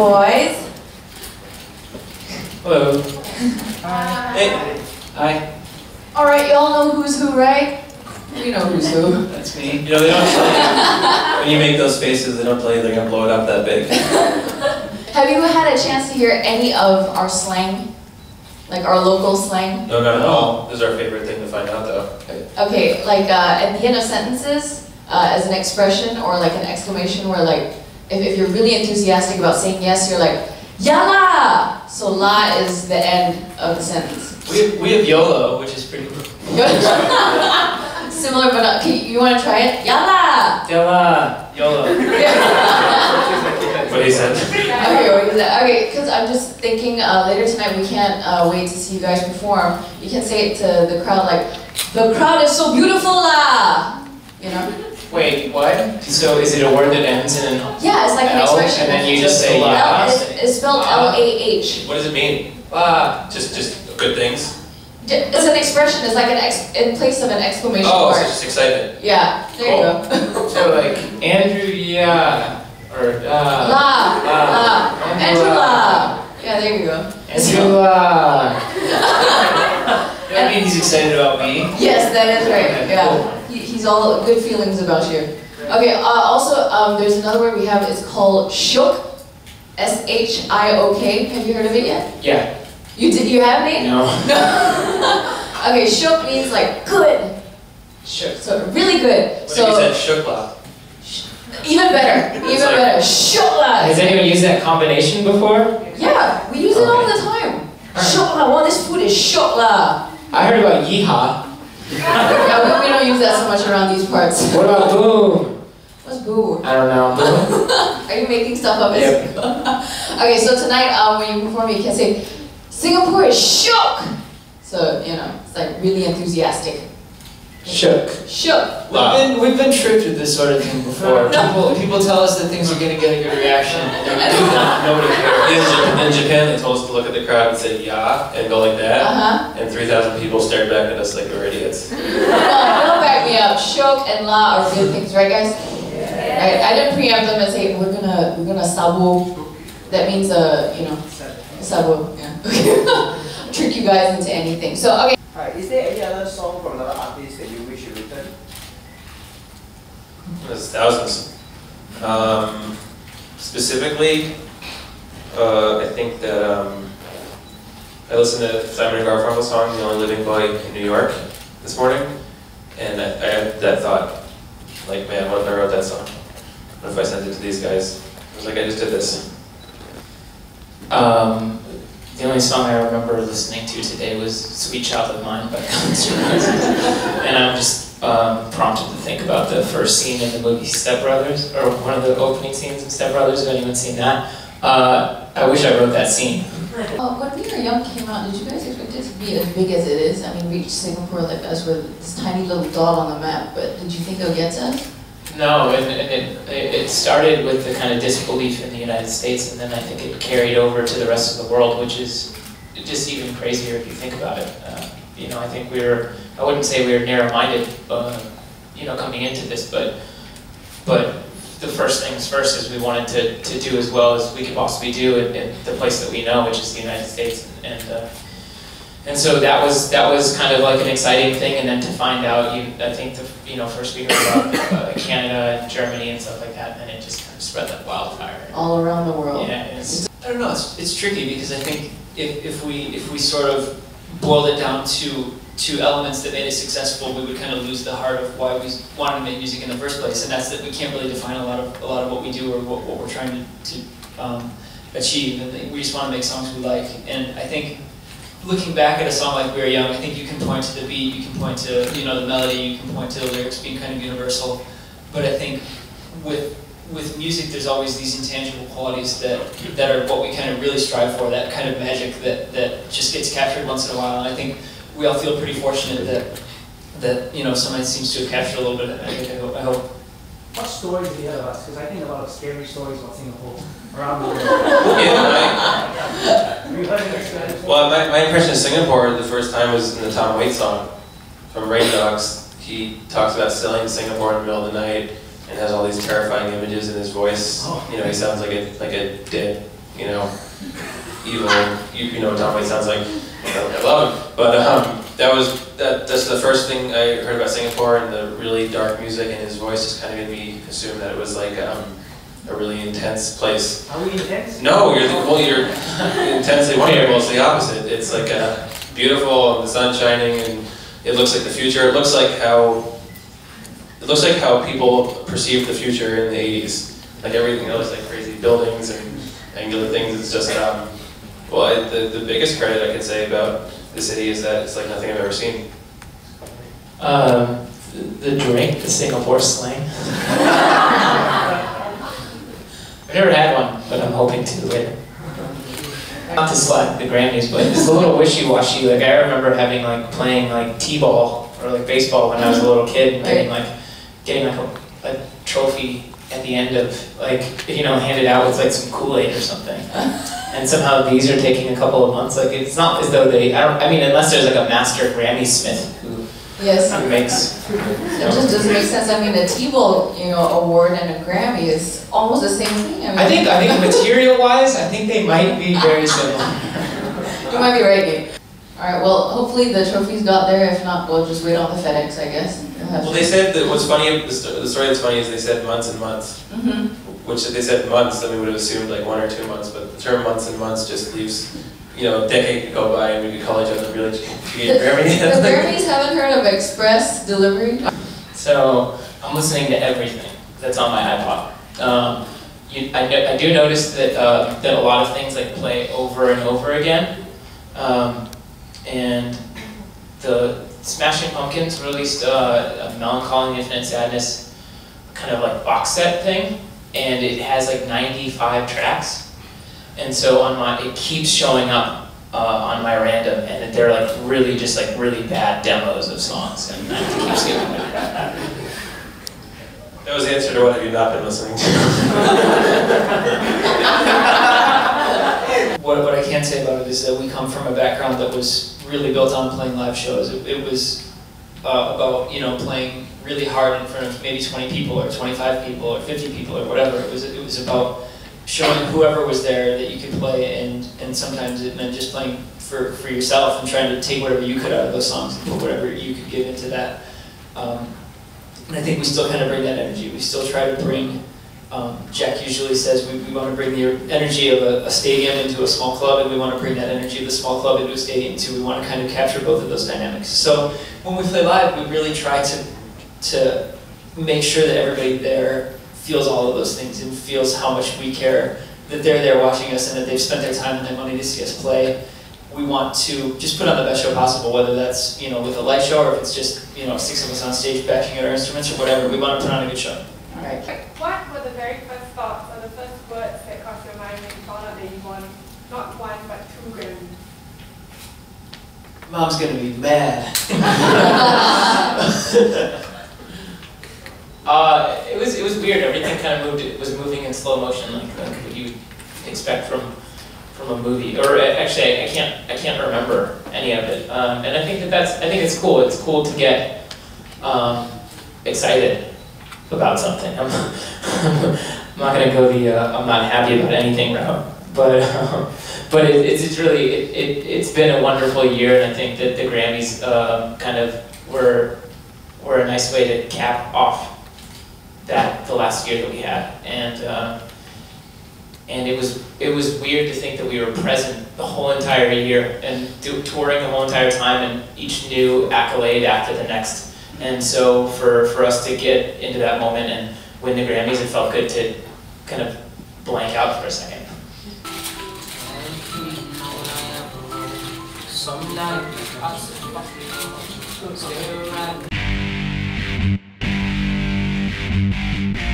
boys. Hello. Hi. Hey. Hi. Alright, y'all know who's who, right? We know who's who. That's me. You know, they don't tell you, when you make those faces, they don't tell you they're going to blow it up that big. Have you had a chance to hear any of our slang? Like our local slang? No, not at all. This is our favorite thing to find out, though. Okay, like at the end of sentences, as an expression or like an exclamation where like, if you're really enthusiastic about saying yes, you're like, Yala! So la is the end of the sentence. We have YOLO, which is pretty cool. Similar, but not, you want to try it? Yala! Yalla! YOLO. What he said. Okay, what is that? Okay, because I'm just thinking later tonight we can't wait to see you guys perform. You can say it to the crowd like, the crowd is so beautiful lah! You know? Wait, what? So is it a word that ends in an Yeah, it's like an L, expression. and then you just say L, la? it's spelled L-A-H. What does it mean? La. Just good things? It's an expression, it's like an in place of an exclamation Oh, mark. so just excitement. Yeah, there you go. So like, Andrew, yeah. Or, La. Andrew La. Yeah, there you go. Andrew, That means he's excited about me. Yes, that is right. Yeah, he's all good feelings about you. Okay. Also, there's another word we have. It's called shook. S-H-I-O-K. Have you heard of it yet? Yeah. You have it? No. Okay, shook means like good. Sure. So really good. What So if you said shukla? even better. Even like- better. Shokla. Has anyone used that combination before? Yeah, we use it all the time. Shokla. Well, this food is shokla. I heard about yeehaw. Yeah, we don't use that so much around these parts. What about boo? What's boo? I don't know. Are you making stuff up? Yep. Okay, so tonight when you perform, you can say, Singapore is shook. So, you know, it's like really enthusiastic. Shook. Shook. Wow. We've been tricked with this sort of thing before. People tell us that things are going to get a good reaction, and then we do that. Nobody cares. In Japan, they told us to look at the crowd and say ya and go like that. Uh-huh. And 3,000 people stared back at us like we were idiots. Well, don't back me up. Shook and la are real things, right, guys? Right. I didn't preempt them and say we're gonna sabo. That means you know, sabo. Yeah. Trick you guys into anything. So okay. Is there any other song from another artist that you wish you written? There's thousands. Specifically, I think that I listened to Simon & Garfunkel's song, The Only Living Boy in New York, this morning, and I had that thought, like, man, what if I wrote that song? What if I sent it to these guys? I was like, I just did this. The only song I remember listening to today was "Sweet Child of Mine" by Guns N' Roses, and I'm just prompted to think about the first scene in the movie Step Brothers, or one of the opening scenes in Step Brothers. If anyone's seen that, I wish I wrote that scene. When We Were Young came out, did you guys expect it to be as big as it is? I mean, reach Singapore like us with this tiny little dot on the map, but did you think it would get to us? No, and it started with the kind of disbelief in the United States, and then I think it carried over to the rest of the world, which is just even crazier if you think about it. You know, I think I wouldn't say we were narrow-minded, you know, coming into this, but the first things first is we wanted to do as well as we could possibly do in the place that we know, which is the United States, and so that was kind of like an exciting thing, and then to find out, I think first we heard about Canada and Germany and stuff like that, and then it just kind of spread like wildfire. All around the world. Yeah, I don't know. It's tricky because I think if we sort of boiled it down to elements that made it successful, we would kind of lose the heart of why we wanted to make music in the first place, and that's that we can't really define a lot of what we do or what we're trying to achieve, and we just want to make songs we like, and I think. Looking back at a song like We Were Young, I think you can point to the beat, you can point to the melody, you can point to the lyrics being kind of universal. But I think with music, there's always these intangible qualities that are what we kind of really strive for, that kind of magic that just gets captured once in a while. And I think we all feel pretty fortunate that somebody seems to have captured a little bit of that magic. I hope. What stories do you have of us? Because I think a lot of scary stories about Singapore around the world. Yeah, Have you heard any stories? well, my impression of Singapore the first time was in the Tom Waits song from Rain Dogs. He talks about sailing to Singapore in the middle of the night and has all these terrifying images in his voice. You know, he sounds like a dead you know, evil. You know what Tom Waits sounds like. I love him. But that's the first thing I heard about Singapore, and the really dark music, and his voice just kind of made me assume that it was like a really intense place. Are we intense? No, you're intensely wonderful. It's the opposite. It's like beautiful, and the sun's shining, and it looks like the future. It looks like how people perceived the future in the 80s. Like everything else, like crazy buildings and angular things. It's just the biggest credit I could say about the city is that it's like nothing I've ever seen. The drink, the Singapore sling. I've never had one, but I'm hoping to later. Not to slack the Grammys, but it's a little wishy-washy. Like I remember having playing t-ball or baseball when I was a little kid, and getting a trophy at the end of handed out with some Kool-Aid or something. And somehow these are taking a couple of months. It's not as though unless there's a master Grammy Smith who makes. It just doesn't make sense. I mean, a T-Ball, award and a Grammy is almost the same thing. I think material-wise, I think they might be very similar. You might be right, Gabe. All right. Well, hopefully the trophies got there. If not, we'll just wait on the FedEx, I guess. Well, they said that what's funny. The story that's funny is they said months and months. Mm-hmm. Which if they said months, then we would have assumed 1 or 2 months. But the term months and months just leaves, a decade could go by and we could call each other really Grammy. The Grammys haven't heard of express delivery. So I'm listening to everything that's on my iPod. I do notice that a lot of things play over and over again. And the Smashing Pumpkins released a Melancholy and Infinite Sadness kind of box set thing, and it has 95 tracks. And so it keeps showing up on my random, and they're really just really bad demos of songs, and I have to keep skipping them. That was the answer to what have you not been listening to. What I can say about it is that we come from a background that was really built on playing live shows. It was about playing really hard in front of maybe 20 people or 25 people or 50 people or whatever. It was about showing whoever was there that you could play, and sometimes it meant just playing for yourself and trying to take whatever you could out of those songs and put whatever you could give into that. And I think we still kind of bring that energy. We still try to bring, Jack usually says we want to bring the energy of a stadium into a small club, and we want to bring that energy of the small club into a stadium too. We want to kind of capture both of those dynamics. So when we play live, we really try to make sure that everybody there feels all of those things and feels how much we care, that they're there watching us and that they've spent their time and their money to see us play. We want to just put on the best show possible, whether that's with a light show or if it's just 6 of us on stage bashing at our instruments or whatever. We want to put on a good show. All right. What were the very first thoughts or the first words that crossed your mind when you found out that you won not 1 but 2 Grammys? Mom's gonna be mad. It was weird. Everything kind of was moving in slow motion, like what you expect from a movie. Or actually, I can't remember any of it. And I think it's cool. It's cool to get excited about something. I'm not gonna go I'm not happy about anything route, but it's been a wonderful year, and I think that the Grammys kind of were a nice way to cap off the last year that we had, and it was weird to think that we were present the whole entire year and touring the whole entire time, and each new accolade after the next. And so for us to get into that moment and win the Grammys, it felt good to kind of blank out for a second. Some night